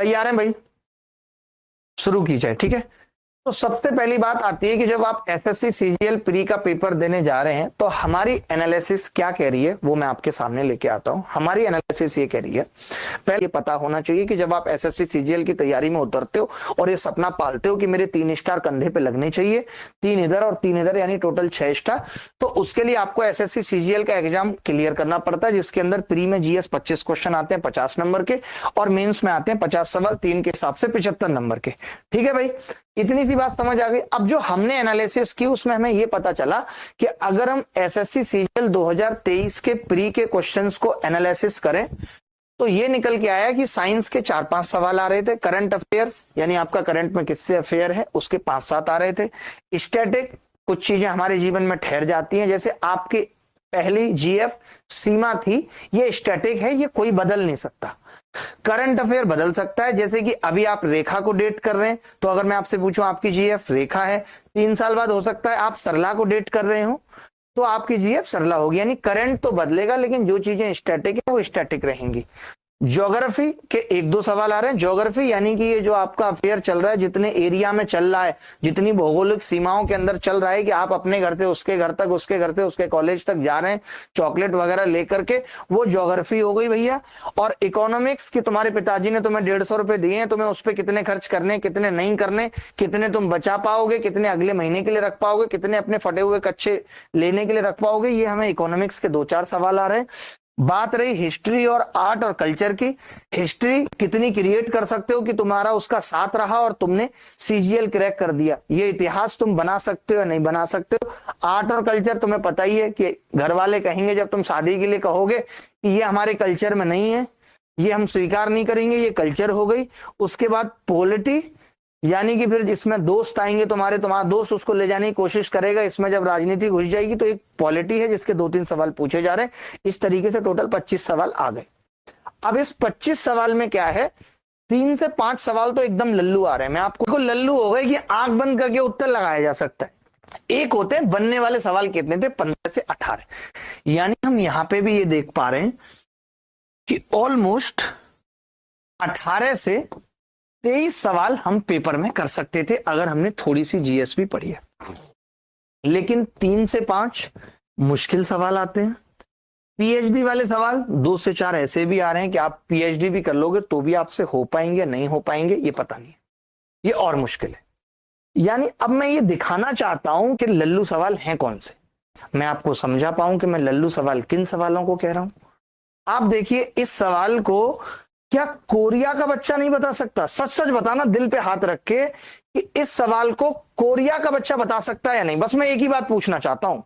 तैयार हैं भाई? शुरू की जाए, ठीक है। तो सबसे पहली बात आती है कि जब आप एसएससी सीजीएल प्री का पेपर देने जा रहे हैं तो हमारी एनालिसिस क्या कह रही है वो मैं आपके सामने लेके आता हूं। हमारी एनालिसिस ये कह रही है, पहले ये पता होना चाहिए कि जब आप एसएससी सीजीएल की तैयारी में उतरते हो और ये सपना पालते हो कि मेरे 3 स्टार कंधे पे लगने चाहिए, 3 इधर और 3 इधर, यानी टोटल 6 स्टार, तो उसके लिए आपको एसएससी सीजीएल का एग्जाम क्लियर करना पड़ता है, जिसके अंदर प्री में जीएस 25 क्वेश्चन आते हैं 50 नंबर के, और मेंस में आते हैं 50 सवाल 3 के हिसाब से 75 नंबर के। ठीक है भाई, इतनी सी बात समझ आ गई। अब जो हमने एनालिसिस की उसमें हमें यह पता चला कि अगर हम एसएससी सीजीएल 2023 के प्री के क्वेश्चंस को एनालिसिस करें तो ये निकल के आया कि साइंस के 4-5 सवाल आ रहे थे, करंट अफेयर्स यानी आपका करंट में किससे अफेयर है उसके 5-7 आ रहे थे, स्टैटिक कुछ चीजें हमारे जीवन में ठहर जाती हैं, जैसे आपकी पहली जीएफ सीमा थी, ये स्टैटिक है, ये कोई बदल नहीं सकता। करंट अफेयर बदल सकता है, जैसे कि अभी आप रेखा को डेट कर रहे हैं, तो अगर मैं आपसे पूछूं आपकी जीएफ रेखा है, 3 साल बाद हो सकता है आप सरला को डेट कर रहे हो तो आपकी जीएफ सरला होगी, यानी करंट तो बदलेगा लेकिन जो चीजें स्टैटिक है वो स्टैटिक रहेंगी। ज्योग्राफी के 1-2 सवाल आ रहे हैं। ज्योग्राफी यानी कि ये जो आपका अफेयर चल रहा है, जितने एरिया में चल रहा है, जितनी भौगोलिक सीमाओं के अंदर चल रहा है कि आप अपने घर से उसके घर तक, उसके घर से उसके कॉलेज तक जा रहे हैं चॉकलेट वगैरह लेकर के, वो ज्योग्राफी हो गई भैया। और इकोनॉमिक्स की तुम्हारे पिताजी ने तुम्हें 150 रुपए दिए हैं, तुम्हें उस पर कितने खर्च करने, कितने नहीं करने, कितने तुम बचा पाओगे, कितने अगले महीने के लिए रख पाओगे, कितने अपने फटे हुए कच्चे लेने के लिए रख पाओगे, ये हमें इकोनॉमिक्स के 2-4 सवाल आ रहे हैं। बात रही हिस्ट्री और आर्ट और कल्चर की, हिस्ट्री कितनी क्रिएट कर सकते हो कि तुम्हारा उसका साथ रहा और तुमने सीजीएल क्रैक कर दिया, ये इतिहास तुम बना सकते हो या नहीं बना सकते हो। आर्ट और कल्चर तुम्हें पता ही है कि घर वाले कहेंगे जब तुम शादी के लिए कहोगे कि ये हमारे कल्चर में नहीं है, ये हम स्वीकार नहीं करेंगे, ये कल्चर हो गई। उसके बाद पॉलिटी, यानी कि फिर जिसमें दोस्त आएंगे तुम्हारा दोस्त उसको ले जाने की कोशिश करेगा, इसमें जब राजनीति घुस जाएगी तो एक पॉलिटी है जिसके 2-3 सवाल पूछे जा रहे हैं। इस तरीके से टोटल 25 सवाल आ गए। अब इस 25 सवाल में क्या है, 3 से 5 सवाल तो एकदम लल्लू आ रहे हैं। मैं आपको लल्लू हो गए कि आंख बंद करके उत्तर लगाया जा सकता है। एक होते हैं बनने वाले सवाल, कितने थे, 15 से 18, यानी हम यहां पे भी ये देख पा रहे हैं कि ऑलमोस्ट 18 से 23 सवाल हम पेपर में कर सकते थे अगर हमने थोड़ी सी जीएस भी पढ़ी है। लेकिन 3 से 5 मुश्किल सवाल आते हैं। पीएचडी वाले सवाल 2 से 4 ऐसे भी आ रहे हैं कि आप पीएचडी भी कर लोगे तो भी आपसे हो पाएंगे नहीं हो पाएंगे ये पता नहीं है, ये और मुश्किल है। यानी अब मैं ये दिखाना चाहता हूं कि लल्लू सवाल हैं कौन से, मैं आपको समझा पाऊं कि मैं लल्लू सवाल किन सवालों को कह रहा हूं। आप देखिए, इस सवाल को क्या कोरिया का बच्चा नहीं बता सकता? सच सच बताना दिल पे हाथ रख के कि इस सवाल को कोरिया का बच्चा बता सकता है या नहीं। बस मैं एक ही बात पूछना चाहता हूं,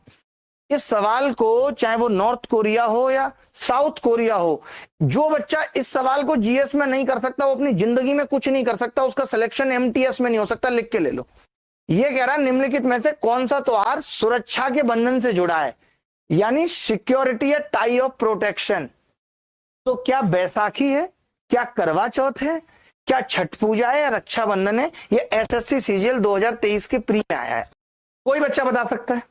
इस सवाल को चाहे वो नॉर्थ कोरिया हो या साउथ कोरिया हो, जो बच्चा इस सवाल को जीएस में नहीं कर सकता वो अपनी जिंदगी में कुछ नहीं कर सकता, उसका सिलेक्शन एमटीएस में नहीं हो सकता। लिख के ले लो। ये कह रहा है निम्नलिखित में से कौन सा त्योहार सुरक्षा के बंधन से जुड़ा है, यानी सिक्योरिटी या टाई ऑफ प्रोटेक्शन। तो क्या बैसाखी है, क्या करवा चौथ है, क्या छठ पूजा है या रक्षाबंधन है? ये एसएससी सीजीएल 2023 के प्री में आया है, कोई बच्चा बता सकता है।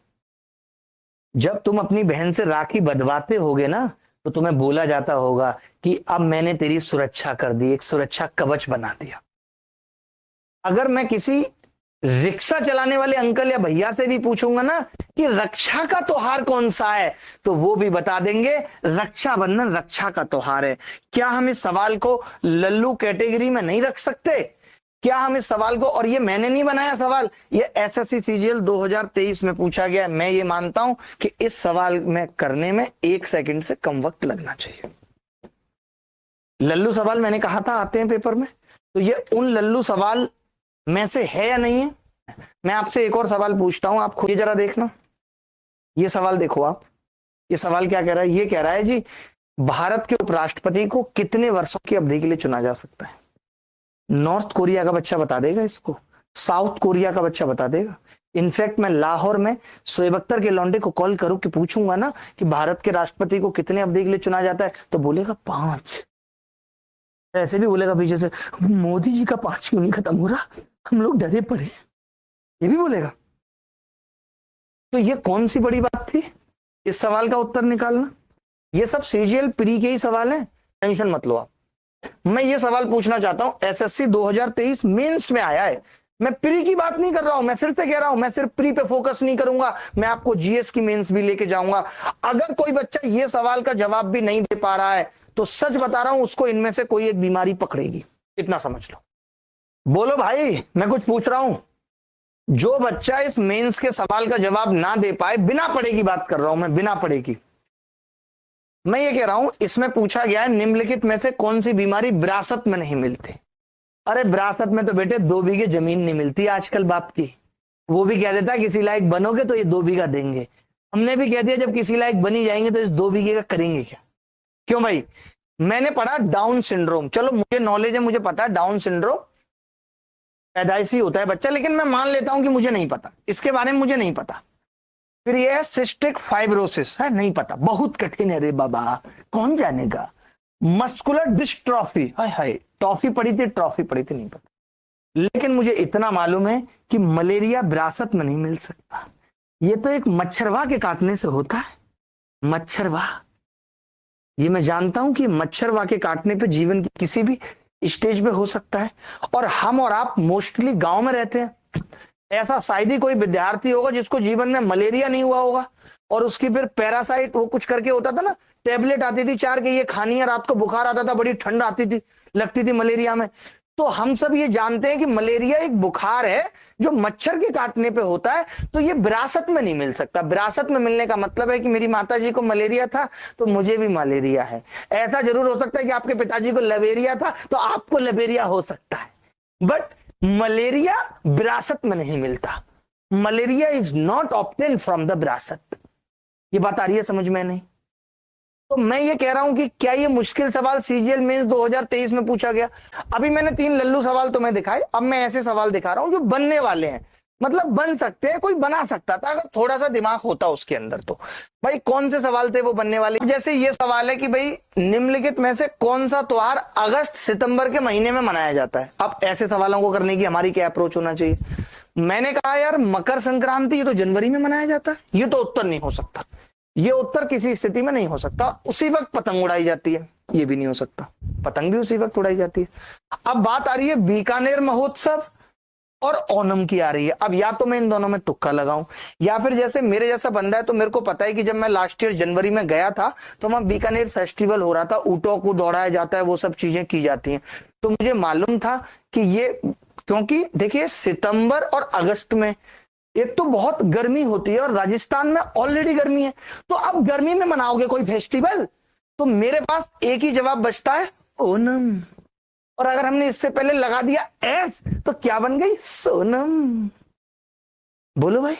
जब तुम अपनी बहन से राखी बंधवाते होगे ना तो तुम्हें बोला जाता होगा कि अब मैंने तेरी सुरक्षा कर दी, एक सुरक्षा कवच बना दिया। अगर मैं किसी रिक्शा चलाने वाले अंकल या भैया से भी पूछूंगा ना कि रक्षा का त्योहार कौन सा है तो वो भी बता देंगे रक्षाबंधन रक्षा का त्योहार है। क्या हम इस सवाल को लल्लू कैटेगरी में नहीं रख सकते? क्या हम इस सवाल को, और ये मैंने नहीं बनाया सवाल, ये एसएससी सीजीएल 2023 में पूछा गया। मैं ये मानता हूं कि इस सवाल में करने में 1 सेकंड से कम वक्त लगना चाहिए। लल्लू सवाल मैंने कहा था आते हैं पेपर में, तो ये उन लल्लू सवाल में से है या नहीं है? मैं आपसे एक और सवाल पूछता हूं, आप खुद ये जरा देखना। ये सवाल देखो आप, ये सवाल क्या कह रहा है? ये कह रहा है जी भारत के उपराष्ट्रपति को कितने वर्षों की अवधि के लिए चुना जा सकता है? नॉर्थ कोरिया का बच्चा बता देगा इसको, साउथ कोरिया का बच्चा बता देगा। इनफैक्ट मैं लाहौर में शोएब अख्तर के लौंडे को कॉल करूं कि पूछूंगा ना कि भारत के राष्ट्रपति को कितने अवधि के लिए चुना जाता है तो बोलेगा 5। ऐसे भी बोलेगा पीछे से मोदी जी का 5 क्यों नहीं खत्म हो रहा, हम लोग डरे पड़े, ये भी बोलेगा। तो ये कौन सी बड़ी बात थी इस सवाल का उत्तर निकालना? ये सब सीजीएल प्री के ही सवाल हैं, टेंशन मत लो आप। मैं ये सवाल पूछना चाहता हूं, एसएससी 2023 मेंस में आया है, मैं प्री की बात नहीं कर रहा हूं, मैं फिर से कह रहा हूं, मैं सिर्फ प्री पे फोकस नहीं करूंगा, मैं आपको जीएस की मेंस भी लेके जाऊंगा। अगर कोई बच्चा ये सवाल का जवाब भी नहीं दे पा रहा है तो सच बता रहा हूं, उसको इनमें से कोई एक बीमारी पकड़ेगी, इतना समझ लो। बोलो भाई, मैं कुछ पूछ रहा हूं। जो बच्चा इस मेंस के सवाल का जवाब ना दे पाए, बिना पढ़े की बात कर रहा हूं मैं, बिना पढ़े की, मैं ये कह रहा हूं, इसमें पूछा गया है निम्नलिखित में से कौन सी बीमारी विरासत में नहीं मिलती। अरे विरासत में तो बेटे 2 बीघे जमीन नहीं मिलती आजकल बाप की, वो भी कह देता है किसी लायक बनोगे तो ये 2 बीघा देंगे। हमने भी कह दिया जब किसी लायक बनी जाएंगे तो इस 2 बीघे का करेंगे क्या? क्यों भाई? मैंने पढ़ा डाउन सिंड्रोम, चलो मुझे नॉलेज है, मुझे पता है डाउन सिंड्रोम पैदाइशी होता है बच्चा, लेकिन मैं मान लेता हूं कि मुझे नहीं पता, इसके बारे में मुझे नहीं पता। फिर ये है सिस्टिक फाइब्रोसिस, है नहीं पता, बहुत कठिन है रे बाबा, कौन जानेगा। मस्कुलर डिस्ट्रॉफी, हाय हाय, टॉफी पड़ी थी, ट्रॉफी पड़ी थी, नहीं पता। लेकिन मुझे इतना मालूम है कि मलेरिया विरासत में नहीं मिल सकता, ये तो एक मच्छरवा के काटने से होता है। मच्छरवा, ये मैं जानता हूं कि मच्छरवा के काटने पे जीवन की किसी भी स्टेज पे हो सकता है। और हम और आप मोस्टली गांव में रहते हैं, ऐसा शायद ही कोई विद्यार्थी होगा जिसको जीवन में मलेरिया नहीं हुआ होगा, और उसकी फिर पैरासाइट वो कुछ करके होता था ना, टेबलेट आती थी 4 के ये खानी है, रात को बुखार आता था, बड़ी ठंड आती थी, लगती थी मलेरिया में। तो हम सब ये जानते हैं कि मलेरिया एक बुखार है जो मच्छर के काटने पे होता है, तो ये विरासत में नहीं मिल सकता। विरासत में मिलने का मतलब है कि मेरी माताजी को मलेरिया था तो मुझे भी मलेरिया है। ऐसा जरूर हो सकता है कि आपके पिताजी को लवेरिया था तो आपको लवेरिया हो सकता है, बट मलेरिया विरासत में नहीं मिलता। Malaria is not obtain from the विरासत। ये बात आ रही है समझ में? नहीं तो मैं ये कह रहा हूं कि क्या ये मुश्किल सवाल सीजीएल मेंस 2023 में पूछा गया? अभी मैंने 3 लल्लू सवाल तुम्हें दिखाए, अब मैं ऐसे सवाल दिखा रहा हूं जो बनने वाले हैं, मतलब बन सकते हैं, कोई बना सकता था अगर थोड़ा सा दिमाग होता उसके अंदर। तो भाई कौन से सवाल थे वो बनने वाले? जैसे ये सवाल है कि भाई निम्नलिखित में से कौन सा त्योहार अगस्त सितंबर के महीने में मनाया जाता है? अब ऐसे सवालों को करने की हमारी क्या अप्रोच होना चाहिए? मैंने कहा यार मकर संक्रांति ये तो जनवरी में मनाया जाता है, ये तो उत्तर नहीं हो सकता, ये उत्तर किसी स्थिति में नहीं हो सकता। उसी वक्त पतंग उड़ाई जाती है, ये भी नहीं हो सकता, पतंग भी उसी वक्त उड़ाई जाती है। अब बात आ रही है बीकानेर महोत्सव और ओणम की आ रही है। अब या तो मैं इन दोनों में तुक्का लगाऊं, या फिर जैसे मेरे जैसा बंदा है तो मेरे को पता है कि जब मैं लास्ट ईयर जनवरी में गया था तो वहां बीकानेर फेस्टिवल हो रहा था, ऊंटों को दौड़ाया जाता है, वो सब चीजें की जाती हैं, तो मुझे मालूम था कि ये, क्योंकि देखिए सितंबर और अगस्त में एक तो बहुत गर्मी होती है और राजस्थान में ऑलरेडी गर्मी है, तो अब गर्मी में मनाओगे कोई फेस्टिवल? तो मेरे पास एक ही जवाब बचता है, ओणम। और अगर हमने इससे पहले लगा दिया एस तो क्या बन गई? सोनम। बोलो भाई।